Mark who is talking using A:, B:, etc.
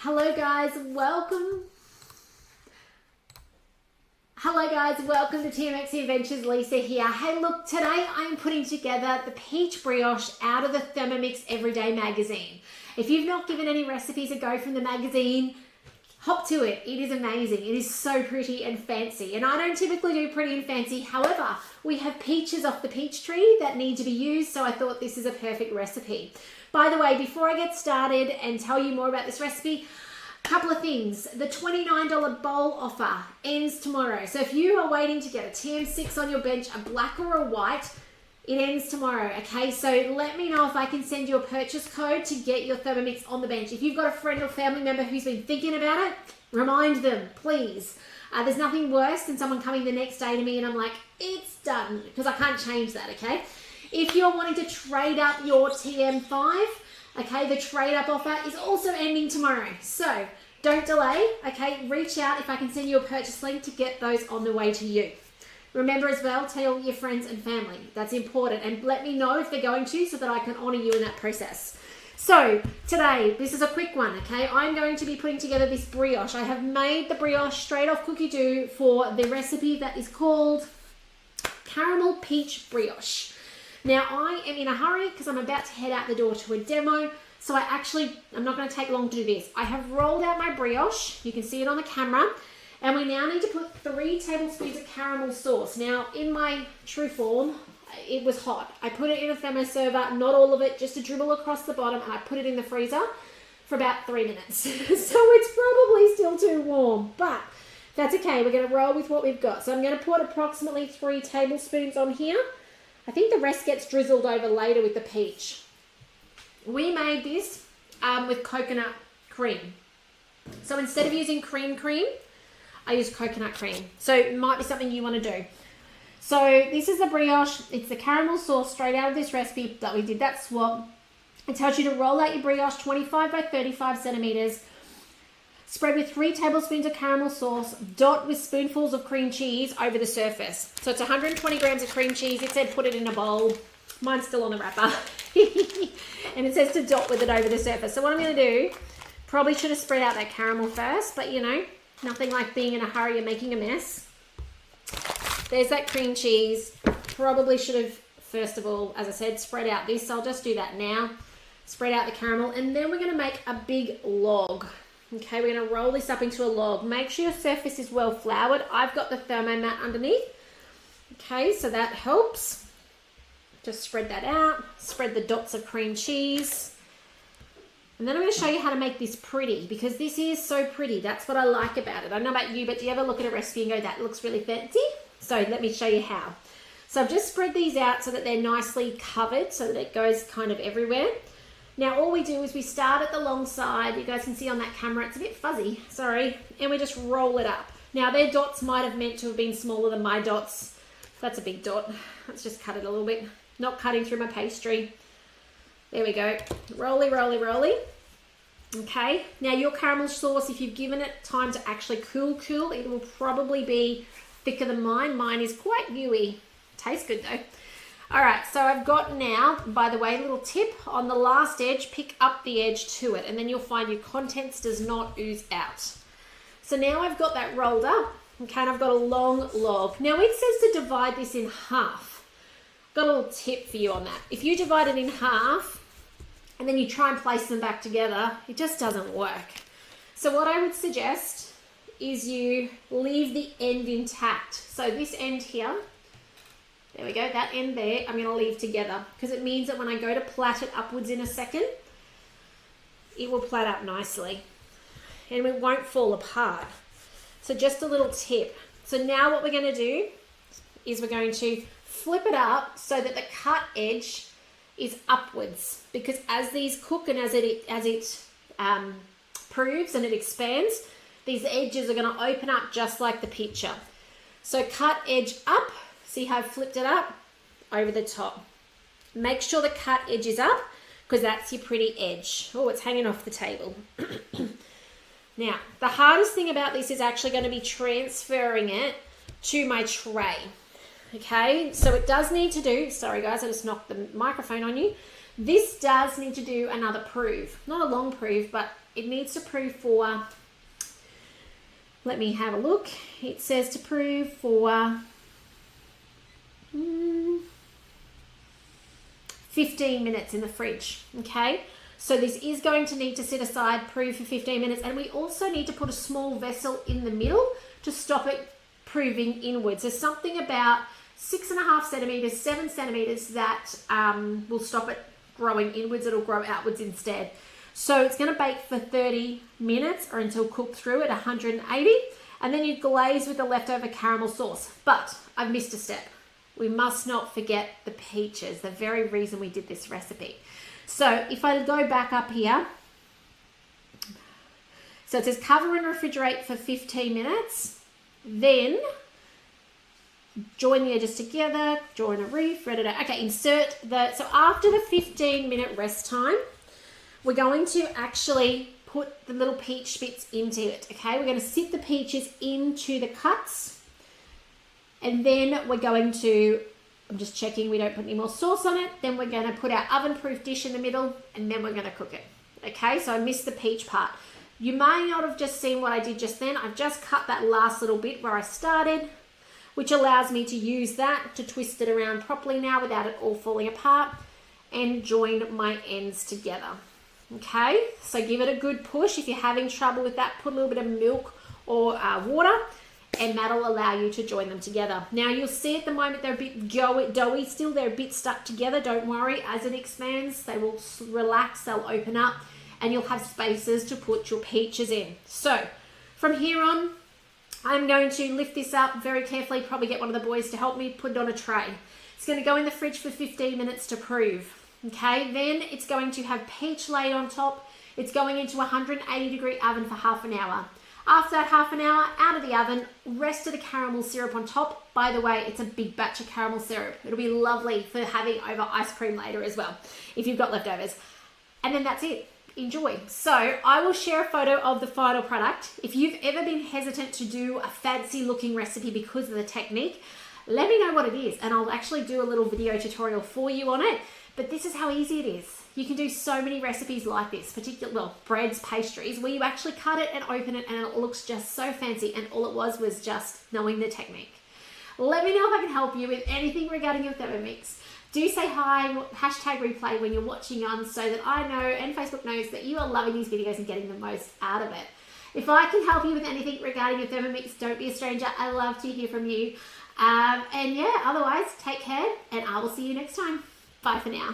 A: Hello guys, welcome to Thermomix Adventures. Lisa here. Hey look, today I'm putting together the peach brioche out of the Thermomix Everyday magazine. If you've not given any recipes a go from the magazine, hop to it. It is amazing. It is so pretty and fancy. And I don't typically do pretty and fancy. However, we have peaches off the peach tree that need to be used, so I thought this is a perfect recipe. By the way, before I get started and tell you more about this recipe, a couple of things. The $29 bowl offer ends tomorrow. So if you are waiting to get a TM6 on your bench, a black or a white, it ends tomorrow, okay? So let me know if I can send you a purchase code to get your Thermomix on the bench. If you've got a friend or family member who's been thinking about it, remind them, please. There's nothing worse than someone coming the next day to me and I'm like, it's done, because I can't change that, okay? If you're wanting to trade up your TM5, okay, the trade up offer is also ending tomorrow. So don't delay, okay? Reach out if I can send you a purchase link to get those on the way to you. Remember as well, tell your friends and family. That's important. And let me know if they're going to so that I can honor you in that process. So today, this is a quick one, okay? I'm going to be putting together this brioche. I have made the brioche straight off cookie dough for the recipe that is called caramel peach brioche. Now I am in a hurry because I'm about to head out the door to a demo. So I'm not going to take long to do this. I have rolled out my brioche. You can see it on the camera. And we now need to put 3 tablespoons of caramel sauce. Now in my true form, it was hot. I put it in a thermo server, not all of it, just a dribble across the bottom, and I put it in the freezer for about 3 minutes. So it's probably still too warm, but that's okay. We're going to roll with what we've got. So I'm going to put approximately 3 tablespoons on here. I think the rest gets drizzled over later with the peach. We made this with coconut cream. So instead of using cream, I use coconut cream. So it might be something you want to do. So this is the brioche. It's the caramel sauce straight out of this recipe that we did that swap. It tells you to roll out your brioche 25 by 35 centimeters. Spread with 3 tablespoons of caramel sauce. Dot with spoonfuls of cream cheese over the surface. So it's 120 grams of cream cheese. It said put it in a bowl. Mine's still on the wrapper. And it says to dot with it over the surface. So what I'm going to do, probably should have spread out that caramel first, but you know, nothing like being in a hurry and making a mess. There's that cream cheese. Probably should have, first of all, as I said, spread out this. So I'll just do that now. Spread out the caramel. And then we're going to make a big log. Okay, we're going to roll this up into a log. Make sure your surface is well floured. I've got the Thermo mat underneath. Okay, so that helps. Just spread that out. Spread the dots of cream cheese. And then I'm going to show you how to make this pretty, because this is so pretty. That's what I like about it. I don't know about you, but do you ever look at a recipe and go, that looks really fancy? So let me show you how. So I've just spread these out so that they're nicely covered, so that it goes kind of everywhere. Now all we do is we start at the long side. You guys can see on that camera, it's a bit fuzzy, sorry. And we just roll it up. Now their dots might have meant to have been smaller than my dots. That's a big dot. Let's just cut it a little bit. Not cutting through my pastry. There we go. Rolly, rolly, rolly. Okay, now your caramel sauce, if you've given it time to actually cool, it will probably be thicker than mine. Mine is quite gooey. Tastes good though. All right, so I've got now, by the way, a little tip on the last edge, pick up the edge to it, and then you'll find your contents does not ooze out. So now I've got that rolled up, okay, and I've got a long log. Now it says to divide this in half. Got a little tip for you on that. If you divide it in half, and then you try and place them back together, it just doesn't work. So what I would suggest is you leave the end intact. So this end here, there we go, that end there, I'm going to leave together because it means that when I go to plait it upwards in a second, it will plait up nicely and it won't fall apart. So just a little tip. So now what we're going to do is we're going to flip it up so that the cut edge is upwards, because as these cook and as it proves and it expands, these edges are going to open up just like the picture. So cut edge up. See how I've flipped it up? Over the top. Make sure the cut edge is up, because that's your pretty edge. Oh, it's hanging off the table. Now, the hardest thing about this is actually going to be transferring it to my tray. Okay, so it does need to do, sorry guys, I just knocked the microphone on you. This does need to do another proof. Not a long proof, but it needs to proof for, let me have a look. It says to proof for 15 minutes in the fridge, okay? So this is going to need to sit aside, proof for 15 minutes, and we also need to put a small vessel in the middle to stop it proving inwards. There's something about 6.5 centimeters, 7 centimeters that will stop it growing inwards. It'll grow outwards instead. So it's going to bake for 30 minutes or until cooked through at 180, and then you glaze with the leftover caramel sauce. But I've missed a step. We must not forget the peaches, the very reason we did this recipe. So if I go back up here, so it says cover and refrigerate for 15 minutes, then join the edges together, join a reef, okay, insert the, so after the 15-minute rest time, we're going to actually put the little peach bits into it, okay? We're going to sit the peaches into the cuts, and then we're going to, I'm just checking we don't put any more sauce on it. Then we're going to put our oven-proof dish in the middle, and then we're going to cook it. Okay, so I missed the peach part. You may not have just seen what I did just then. I've just cut that last little bit where I started, which allows me to use that to twist it around properly now without it all falling apart, and join my ends together. Okay, so give it a good push. If you're having trouble with that, put a little bit of milk or water, and that'll allow you to join them together. Now you'll see at the moment they're a bit doughy still, they're a bit stuck together. Don't worry, as it expands, they will relax, they'll open up, and you'll have spaces to put your peaches in. So from here on, I'm going to lift this up very carefully, probably get one of the boys to help me, put it on a tray. It's going to go in the fridge for 15 minutes to prove. Okay, then it's going to have peach laid on top. It's going into a 180-degree oven for half an hour. After that half an hour, out of the oven, rest of the caramel syrup on top. By the way, it's a big batch of caramel syrup. It'll be lovely for having over ice cream later as well, if you've got leftovers. And then that's it. Enjoy. So I will share a photo of the final product. If you've ever been hesitant to do a fancy looking recipe because of the technique, let me know what it is, and I'll actually do a little video tutorial for you on it. But this is how easy it is. You can do so many recipes like this, particularly, well, breads, pastries, where you actually cut it and open it and it looks just so fancy, and all it was just knowing the technique. Let me know if I can help you with anything regarding your Thermomix. Do say hi, hashtag replay when you're watching on, so that I know and Facebook knows that you are loving these videos and getting the most out of it. If I can help you with anything regarding your Thermomix, don't be a stranger. I love to hear from you. And yeah, otherwise, take care, and I will see you next time. Bye for now.